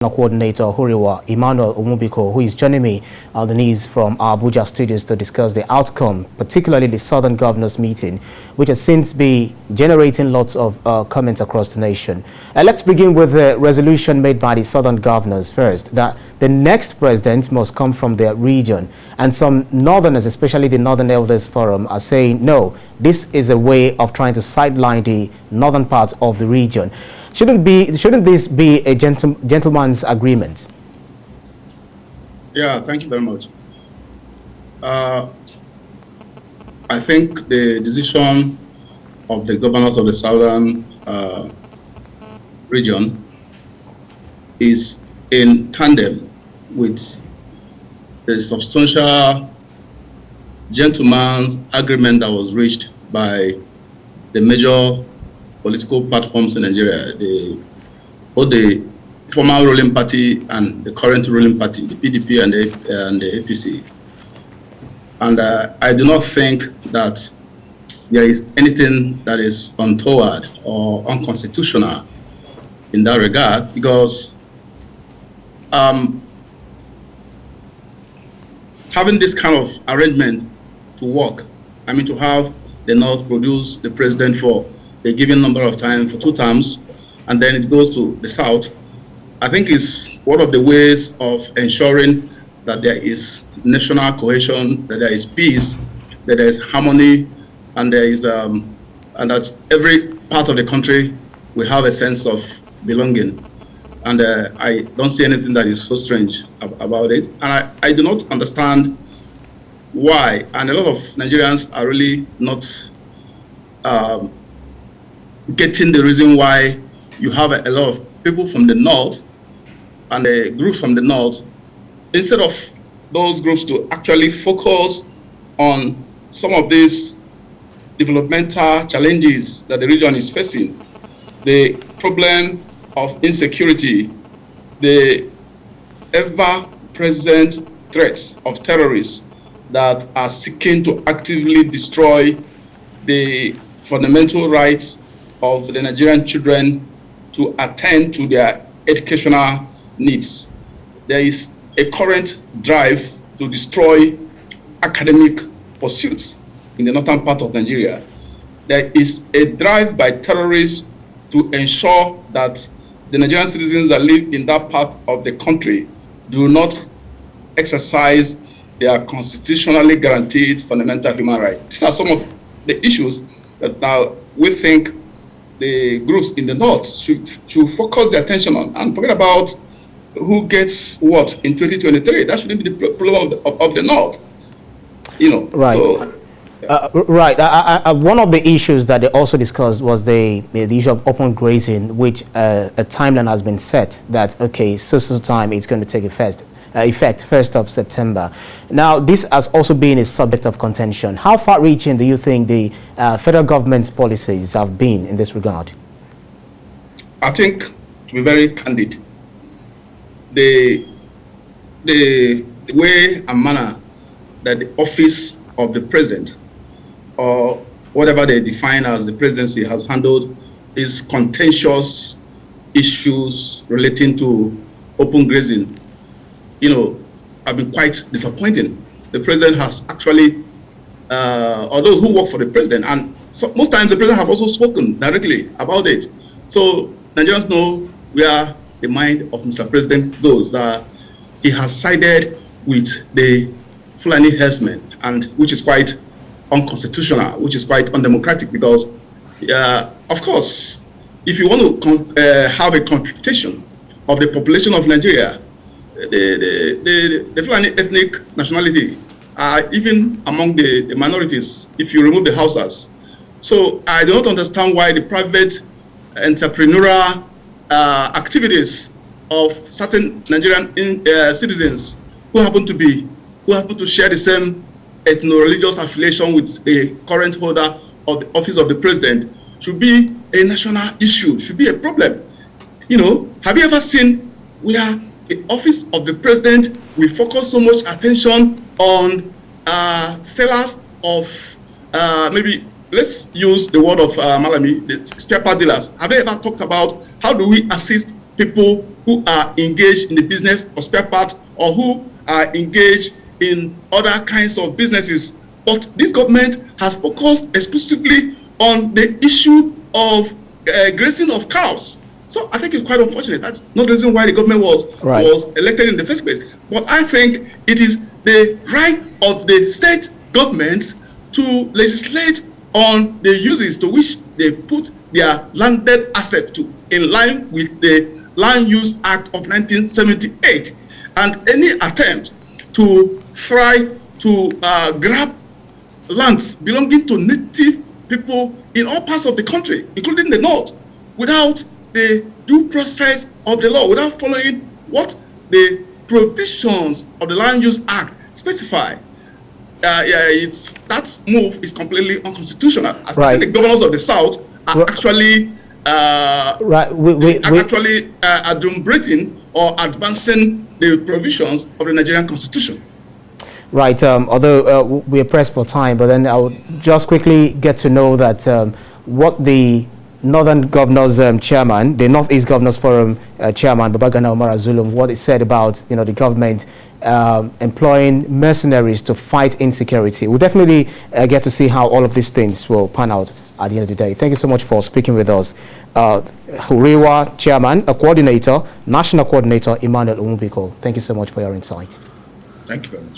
Coordinator Huriwa Emmanuel Onwubiko, who is joining me on the news from our Abuja studios to discuss the outcome, particularly the Southern Governors meeting, which has since been generating lots of comments across the nation. Let's begin with the resolution made by the Southern Governors first, that the next president must come from their region. And some Northerners, especially the Northern Elders Forum, are saying, no, this is a way of trying to sideline the northern part of the region. Shouldn't this be a gentleman's agreement? Yeah, thank you very much. I think the decision of the governors of the southern region is in tandem with the substantial gentleman's agreement that was reached by the major political platforms in Nigeria, both the former ruling party and the current ruling party, the PDP and the APC. And I do not think that there is anything that is untoward or unconstitutional in that regard, because having this kind of arrangement to work, I mean to have the North produce the president for a given number of times, for 2 terms, and then it goes to the South, I think is one of the ways of ensuring that there is national cohesion, that there is peace, that there is harmony, and there is and that every part of the country will have a sense of belonging. And I don't see anything that is so strange about it. And I do not understand why, and a lot of Nigerians are really not getting the reason why you have a lot of people from the North and the groups from the North, instead of those groups to actually focus on some of these developmental challenges that the region is facing, the problem of insecurity, the ever-present threats of terrorists that are seeking to actively destroy the fundamental rights of the Nigerian children to attend to their educational needs. There is a current drive to destroy academic pursuits in the northern part of Nigeria. There is a drive by terrorists to ensure that the Nigerian citizens that live in that part of the country do not exercise their constitutionally guaranteed fundamental human rights. These are some of the issues that now we think the groups in the North should focus their attention on, and forget about who gets what in 2023. That shouldn't be the problem of the North. You know, right. So, right. One of the issues that they also discussed was the issue of open grazing, which a timeline has been set that, okay, so time it's going to take effect 1st of September. Now, this has also been a subject of contention. How far-reaching do you think the federal government's policies have been in this regard? I think, to be very candid, the way and manner that the office of the president, or whatever they define as the presidency, has handled these contentious issues relating to open grazing, you know, have been quite disappointing. The president has actually, or those who work for the president, and so most times the president have also spoken directly about it. So Nigerians know where the mind of Mr. President goes, that he has sided with the Fulani herdsmen, and which is quite unconstitutional, which is quite undemocratic, because, of course, if you want to have a computation of the population of Nigeria, the Fulani ethnic nationality are even among the minorities if you remove the Hausas. So I do not understand why the private entrepreneurial activities of certain Nigerian citizens who happen to share the same ethno-religious affiliation with the current holder of the office of the president should be a national issue, should be a problem. You know, have you ever seen where the office of the president will focus so much attention on sellers of maybe, let's use the word of Malami, the spare part dealers? Have they ever talked about how do we assist people who are engaged in the business of spare parts or who are engaged in other kinds of businesses. But this government has focused exclusively on the issue of grazing of cows. So I think it's quite unfortunate. That's not the reason why the government was elected in the first place. But I think it is the right of the state governments to legislate on the uses to which they put their landed asset to, in line with the Land Use Act of 1978. And any attempt to try to grab lands belonging to native people in all parts of the country, including the north, without the due process of the law, without following what the provisions of the Land Use Act specify, that move is completely unconstitutional. I think the governors of the South are actually adumbrating or advancing the provisions of the Nigerian Constitution. Right. Although we are pressed for time, but then I'll just quickly get to know that what the Northern Governors Chairman, the Northeast Governors Forum Chairman, Babagana Umar Zulum, what he said about the government employing mercenaries to fight insecurity. We'll definitely get to see how all of these things will pan out at the end of the day. Thank you so much for speaking with us. Huriwa Chairman, a coordinator, National Coordinator, Emmanuel Onwubiko. Thank you so much for your insight. Thank you very much.